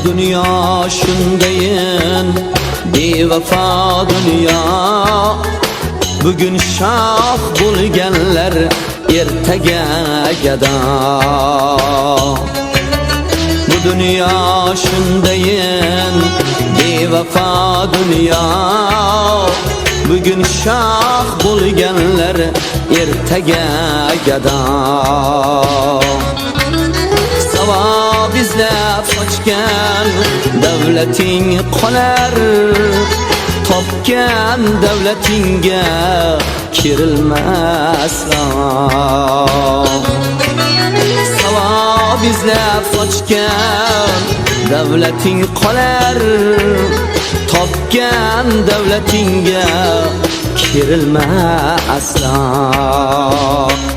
Dünya shundayin bevafo dünya. Bugün shoh bo'lganlar ertaga gado. Bu dünya shundayin bevafo dünya. Bugün shoh bo'lganlar ertaga gado. Savob izlab qochgan davlating qolar, topgan davlatingga kirilmas. Savob izlab qochgan davlating qolar, topgan davlatingga kirilmas aslo.